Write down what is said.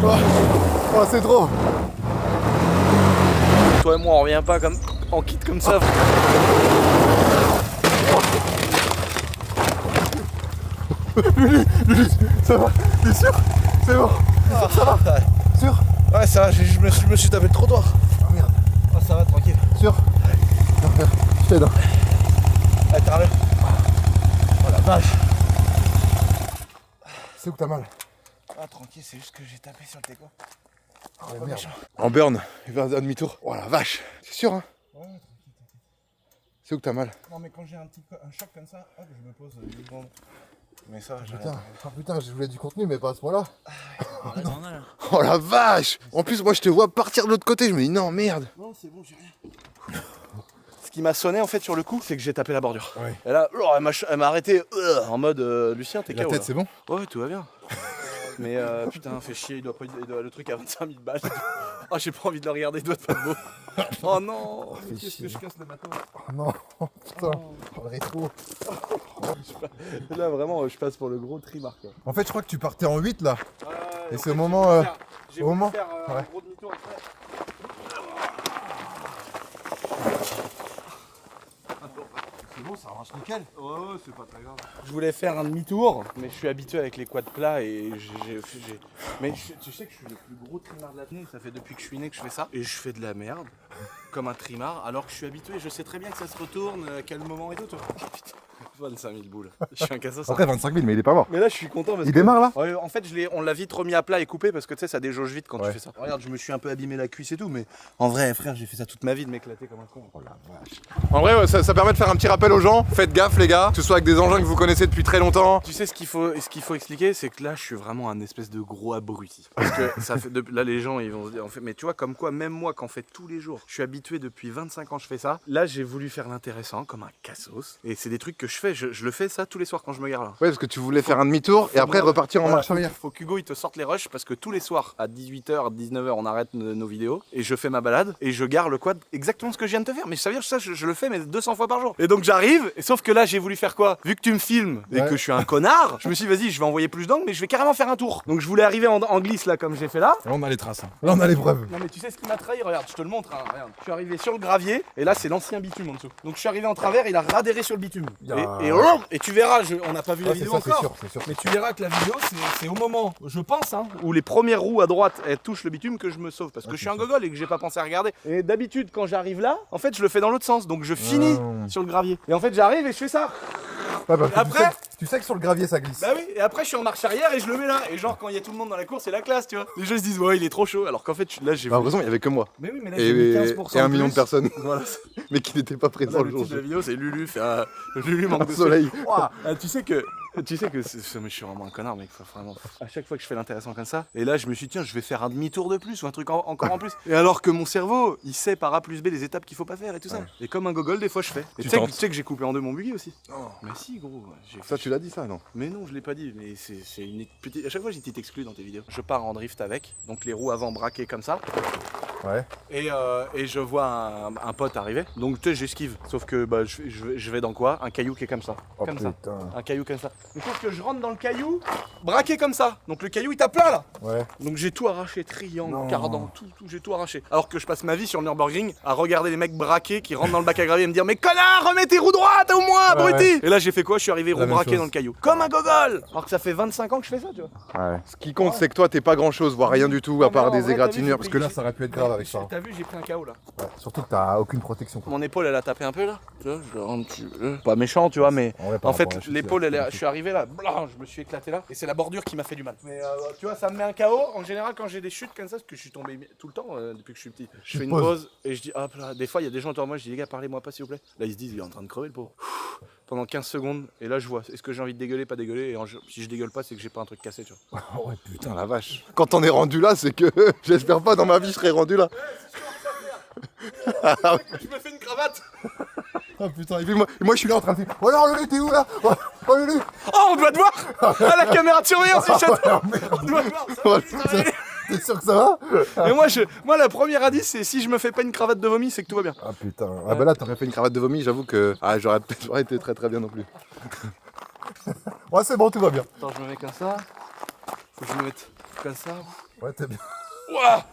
Oh, c'est trop. Toi et moi, on revient pas comme en kit comme ça. Lulu, ça va? T'es sûr? C'est bon? Ça va? Sûr? Ouais, ça va, je me suis tapé le trottoir. Oh merde. Oh, ça va, tranquille. Sûr? Non, frère, je t'aide. Allez, t'arrives. Oh la vache. C'est où que t'as mal? Ah, tranquille, c'est juste que j'ai tapé sur le teco. Oh merde. En burn, il va un demi-tour. Oh la vache. C'est sûr, hein? Ouais, tranquille. C'est où que t'as mal? Non, mais quand j'ai un choc comme ça, hop, je me pose 10 secondes. Mais ça va, Putain, je voulais du contenu, mais pas à ce point-là. non. Oh la vache! En plus, moi je te vois partir de l'autre côté, je me dis non, merde. Non, c'est bon, j'ai rien. Ce qui m'a sonné en fait sur le coup, c'est que j'ai tapé la bordure. Ouais. Et là, elle m'a arrêté en mode Lucien, t'es La KO. tête, là. c'est bon? Ouais, tout va bien. Mais putain, fait chier, il doit le truc à 25 000 balles. Oh, j'ai pas envie de le regarder, il doit être pas de beau. Oh non, qu'est-ce que je casse le matin. Oh non, putain, oh, le rétro. Là, vraiment, je passe pour le gros trimar. En fait, je crois que tu partais en 8 là. Et c'est au moment. J'ai au moment. faire Ouais. un gros demi-tour après. C'est bon, ça marche nickel. Ouais, c'est pas très grave. Je voulais faire un demi-tour, mais je suis habitué avec les quads plats et Mais tu sais que je suis le plus gros trimar de l'apnée, ça fait depuis que je suis né que je fais ça. Et je fais de la merde, comme un trimar, alors que je suis habitué, je sais très bien que ça se retourne, à quel moment et tout. Oh putain, 25 000 boules. Je suis un cassos. Après 25 000, mais il est pas mort. Mais là, je suis content parce Il démarre là? Ouais, en fait, on l'a vite remis à plat et coupé parce que tu sais, ça déjauge vite quand tu fais ça. Regarde, je me suis un peu abîmé la cuisse et tout, mais en vrai, frère, j'ai fait ça toute ma vie de m'éclater comme un con. Oh la vache. En vrai, ça permet de faire un petit rappel aux gens. Faites gaffe, les gars, que ce soit avec des engins que vous connaissez depuis très longtemps. Tu sais ce qu'il faut expliquer, c'est que là, je suis vraiment un espèce de gros abruti. Parce que ça fait là, les gens, ils vont se dire, en fait, mais tu vois, comme quoi, même moi, quand on fait tous les jours, je suis habitué depuis 25 ans, je fais ça. Là, j'ai voulu faire l'intéressant, comme un cassos. Et c'est des trucs que je fais. Je le fais ça tous les soirs quand je me gare là. Ouais, parce que tu voulais faire un demi-tour et après repartir en marche arrière. Faut qu'Hugo il te sorte les rushs parce que tous les soirs à 18h, à 19h, on arrête nos vidéos et je fais ma balade et je gare le quad exactement ce que je viens de te faire. Mais ça veut dire ça, je le fais mais 200 fois par jour. Et donc j'arrive, et sauf que là j'ai voulu faire quoi? Vu que tu me filmes et que je suis un connard, je me suis dit vas-y, je vais envoyer plus d'angles mais je vais carrément faire un tour. Donc je voulais arriver en glisse là comme j'ai fait là. Là, on a les traces. Hein. Là, on a les preuves. Non mais tu sais ce qui m'a trahi, regarde, je te le montre, hein, regarde. Je suis arrivé sur le gravier et là c'est l'ancien bitume en dessous. Donc je suis arrivé en travers, il a radéré sur le bitume. Et tu verras, on n'a pas vu la vidéo encore. Sûr. Mais tu verras que la vidéo c'est au moment, je pense, hein, où les premières roues à droite elles touchent le bitume que je me sauve parce que je suis un gogol et que j'ai pas pensé à regarder. Et d'habitude quand j'arrive là, en fait je le fais dans l'autre sens, donc je finis sur le gravier. Et en fait j'arrive et je fais ça. Ouais, bah, après, tu sais que sur le gravier ça glisse. Bah oui, et après je suis en marche arrière et je le mets là. Et genre quand il y a tout le monde dans la course, c'est la classe, tu vois. Les gens se disent ouais il est trop chaud, alors qu'en fait là j'ai. Bah, heureusement il y avait que moi. Mais oui, mais là j'ai mis 15% et 1 million de personnes. Voilà. Mais qui n'étaient pas présents Là, le le jour titre de la J. vidéo c'est Lulu fait un Lulu manque de soleil. Ouah, tu sais que mais je suis vraiment un connard mec, vraiment. À chaque fois que je fais l'intéressant comme ça, et là je me suis dit tiens je vais faire un demi-tour de plus ou un truc encore en plus. Et alors que mon cerveau il sait par A plus B les étapes qu'il faut pas faire et tout ça. Et comme un gogol des fois je fais. Et tu sais que j'ai coupé en deux mon buggy aussi. Non. Mais si gros. Ça tu l'as dit ça non? Mais non je l'ai pas dit, mais c'est une petite. À chaque fois j'ai été exclu dans tes vidéos. Je pars en drift avec, donc les roues avant braquées comme ça. Ouais. Et je vois un pote arriver, donc tu sais j'esquive. Sauf que bah, je vais dans quoi? Un caillou qui est comme ça. Oh, comme putain. ça. Un caillou comme ça. Mais sauf que je rentre dans le caillou, braqué comme ça. Donc le caillou il tape là là. Ouais. Donc j'ai tout arraché, triangle, cardan, tout, j'ai tout arraché. Alors que je passe ma vie sur le Nürburgring à regarder les mecs braqués qui rentrent dans le bac à gravier et me dire mais connard, remets tes roues droites au moins, abruti. Et là j'ai fait quoi? Je suis arrivé roue braqué dans le caillou. Comme un gogol. Alors que ça fait 25 ans que je fais ça, tu vois. Ouais. Ce qui compte c'est que toi t'es pas grand chose, voire rien du tout à part des égratignures. Parce que là ça aurait pu être grave avec ça. T'as vu, j'ai pris un KO là. Ouais. Surtout que t'as aucune protection. Quoi. Mon épaule elle a tapé un peu là. Tu vois, je le rends un petit peu. Pas méchant, tu vois, mais en fait l'épaule je suis arrivé là, blanc, je me suis éclaté là. Et c'est la bordure qui m'a fait du mal. Mais tu vois, ça me met un KO. En général, quand j'ai des chutes comme ça, parce que je suis tombé tout le temps depuis que je suis petit, je fais une pause et je dis hop là. Des fois, il y a des gens autour de moi, je dis les gars, parlez-moi pas s'il vous plaît. Là, ils se disent, il est en train de crever le pauvre. Pendant 15 secondes, et là, je vois, est-ce que j'ai envie de dégueuler, pas dégueuler. Et si je dégueule pas, c'est que j'ai pas un truc cassé, tu vois. Ouais, putain, la vache. Quand on est rendu là, c'est que j'espère pas dans ma vie, je serais rendu là. Je me fais une cravate. Oh putain, et puis moi je suis là en train de faire. Oh non, Lulu, t'es où là? Oh Lulu. Oh, on doit te voir. Ah, la caméra de surveillance du château. On doit te voir. T'es sûr que ça va? Et moi, la première indice, c'est si je me fais pas une cravate de vomi, c'est que tout va bien. Ah putain. Ah bah là, t'aurais fait une cravate de vomi, j'avoue que. Ah, j'aurais peut-être pas été très bien non plus. Ouais, c'est bon, tout va bien. Attends, je me mets comme ça. Faut que je me mette comme ça. Ouais, t'es bien. Ouah